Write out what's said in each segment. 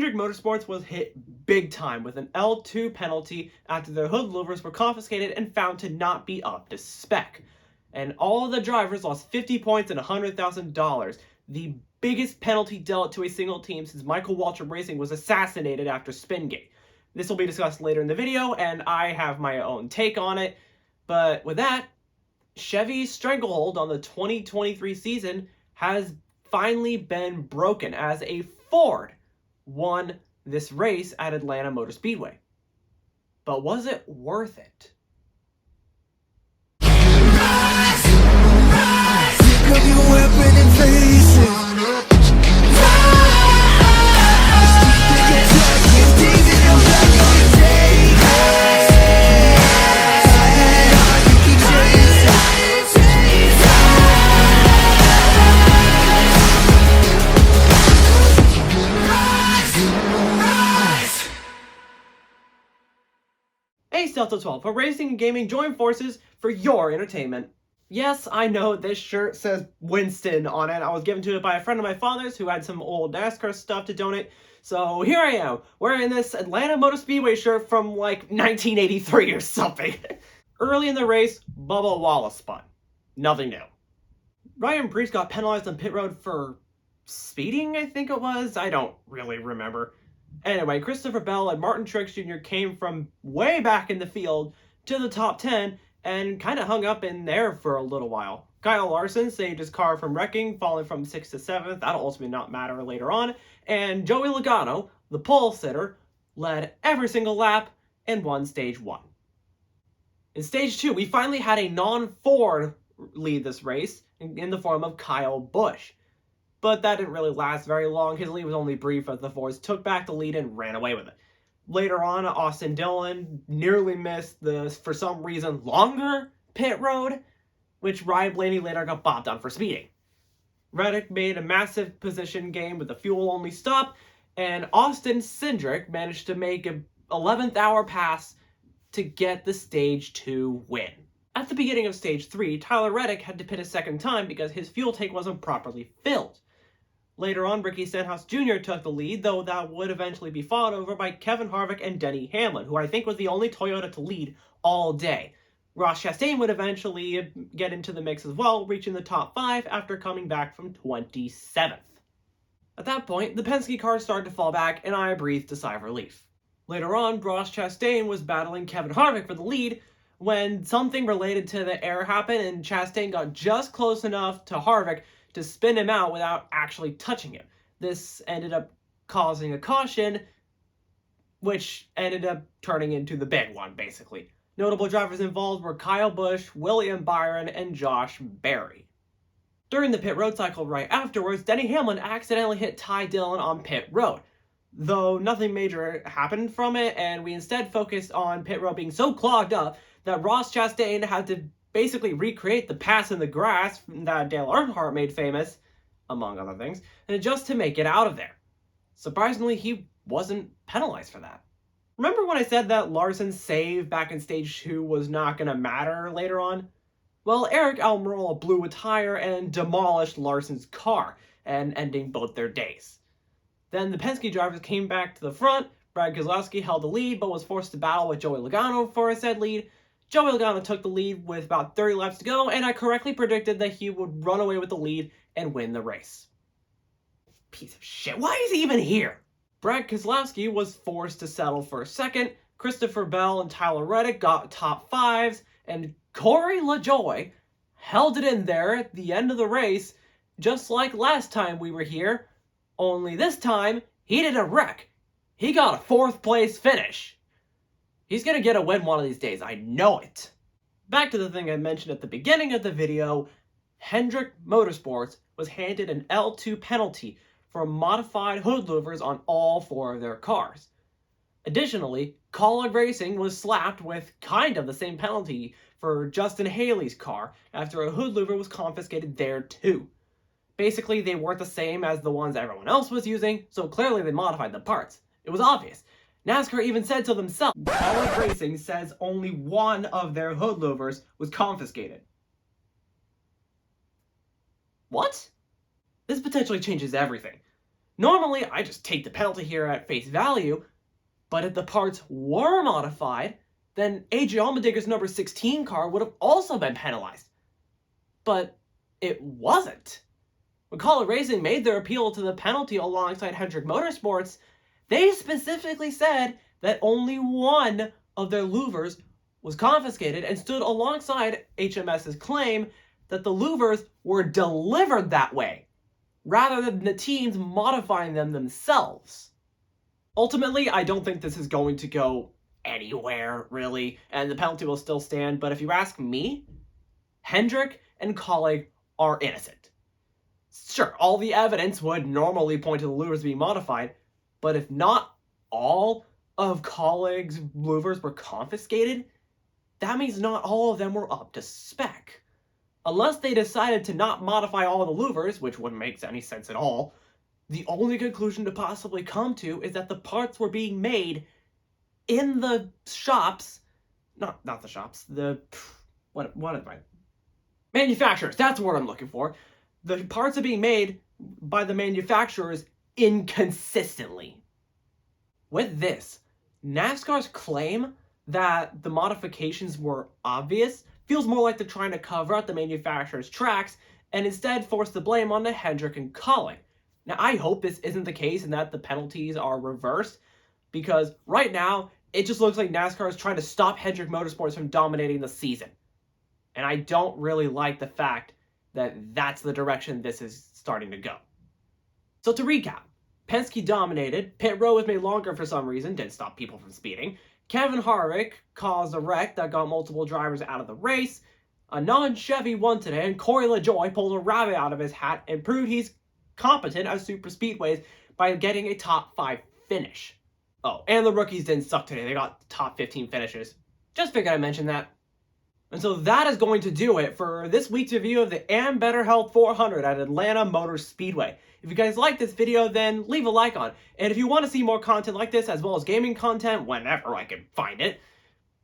Hendrick Motorsports was hit big time with an L2 penalty after their hood louvers were confiscated and found to not be up to spec. And all of the drivers lost 50 points and $100,000, the biggest penalty dealt to a single team since Michael Waltrip Racing was assassinated after Spingate. This will be discussed later in the video, and I have my own take on it. But with that, Chevy's stranglehold on the 2023 season has finally been broken as a Ford won this race at Atlanta Motor Speedway. But was it worth it? Rise, rise, pick up your weapon and face it. Delta 12, for racing and gaming join forces for your entertainment. Yes, I know this shirt says Winston on it. I was given to it by a friend of my father's who had some old NASCAR stuff to donate. So here I am, wearing this Atlanta Motor Speedway shirt from like 1983 or something. Early in the race, Bubba Wallace spun. Nothing new. Ryan Preece got penalized on pit road for speeding, I think it was. I don't really remember. Anyway, Christopher Bell and Martin Truex Jr. came from way back in the field to the top 10 and kind of hung up in there for a little while. Kyle Larson saved his car from wrecking, falling from 6th to 7th. That'll ultimately not matter later on. And Joey Logano, the pole sitter, led every single lap and won Stage 1. In Stage 2, we finally had a non-Ford lead this race in the form of Kyle Busch. But that didn't really last very long. His lead was only brief as the Fords took back the lead and ran away with it. Later on, Austin Dillon nearly missed the, for some reason, longer pit road, which Ryan Blaney later got bopped on for speeding. Reddick made a massive position gain with a fuel-only stop, and Austin Cindric managed to make an 11th hour pass to get the Stage 2 win. At the beginning of Stage 3, Tyler Reddick had to pit a second time because his fuel tank wasn't properly filled. Later on, Ricky Stenhouse Jr. took the lead, though that would eventually be fought over by Kevin Harvick and Denny Hamlin, who I think was the only Toyota to lead all day. Ross Chastain would eventually get into the mix as well, reaching the top 5 after coming back from 27th. At that point, the Penske cars started to fall back, and I breathed a sigh of relief. Later on, Ross Chastain was battling Kevin Harvick for the lead when something related to the air happened, and Chastain got just close enough to Harvick to spin him out without actually touching him. This ended up causing a caution, which ended up turning into the big one, basically. Notable drivers involved were Kyle Busch, William Byron, and Josh Berry. During the pit road cycle right afterwards, Denny Hamlin accidentally hit Ty Dillon on pit road. Though nothing major happened from it, and we instead focused on pit road being so clogged up that Ross Chastain had to basically recreate the pass in the grass that Dale Earnhardt made famous, among other things, and just to make it out of there. Surprisingly, he wasn't penalized for that. Remember when I said that Larson's save back in Stage 2 was not going to matter later on? Well, Eric Almirola blew a tire and demolished Larson's car, and ending both their days. Then the Penske drivers came back to the front. Brad Keselowski held the lead, but was forced to battle with Joey Logano for a said lead. Joey Logano took the lead with about 30 laps to go, and I correctly predicted that he would run away with the lead and win the race. Piece of shit. Why is he even here? Brad Keselowski was forced to settle for a second. Christopher Bell and Tyler Reddick got top 5s, and Corey LaJoie held it in there at the end of the race, just like last time we were here, only this time he didn't wreck. He got a 4th place finish. He's gonna get a win one of these days, I know it. Back to the thing I mentioned at the beginning of the video, Hendrick Motorsports was handed an L2 penalty for modified hood louvers on all 4 of their cars. Additionally, Kaulig Racing was slapped with kind of the same penalty for Justin Haley's car after a hood louver was confiscated there too. Basically, they weren't the same as the ones everyone else was using, so clearly they modified the parts. It was obvious. NASCAR even said so themselves. Kaulig Racing says only 1 of their hood louvers was confiscated. What? This potentially changes everything. Normally, I just take the penalty here at face value, but if the parts were modified, then AJ Allmendinger's number 16 car would have also been penalized. But it wasn't. When Colin Racing made their appeal to the penalty alongside Hendrick Motorsports, they specifically said that only one of their louvers was confiscated and stood alongside HMS's claim that the louvers were delivered that way, rather than the teams modifying them themselves. Ultimately, I don't think this is going to go anywhere, really, and the penalty will still stand, but if you ask me, Hendrick and Colleague are innocent. Sure, all the evidence would normally point to the louvers being modified, but if not all of Colleague's louvers were confiscated, that means not all of them were up to spec. Unless they decided to not modify all the louvers, which wouldn't make any sense at all, the only conclusion to possibly come to is that the parts were being made in the shops, not the shops, what am I? Manufacturers, that's the word I'm looking for. The parts are being made by the manufacturers inconsistently. With this, NASCAR's claim that the modifications were obvious feels more like they're trying to cover up the manufacturer's tracks and instead force the blame onto Hendrick and Colleague. Now, I hope this isn't the case and that the penalties are reversed, because right now, it just looks like NASCAR is trying to stop Hendrick Motorsports from dominating the season. And I don't really like the fact that that's the direction this is starting to go. So to recap, Penske dominated, pit row was made longer for some reason, didn't stop people from speeding. Kevin Harvick caused a wreck that got multiple drivers out of the race. A non-Chevy won today, and Corey LaJoie pulled a rabbit out of his hat and proved he's competent at super speedways by getting a top 5 finish. Oh, and the rookies didn't suck today. They got top 15 finishes. Just figured I'd mention that. And so that is going to do it for this week's review of the Ambetter Health 400 at Atlanta Motor Speedway. If you guys like this video, then leave a like on it. And if you want to see more content like this, as well as gaming content whenever I can find it,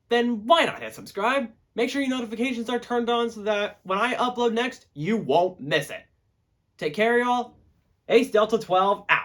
then why not hit subscribe? Make sure your notifications are turned on so that when I upload next, you won't miss it. Take care, y'all. Ace Delta 12 out.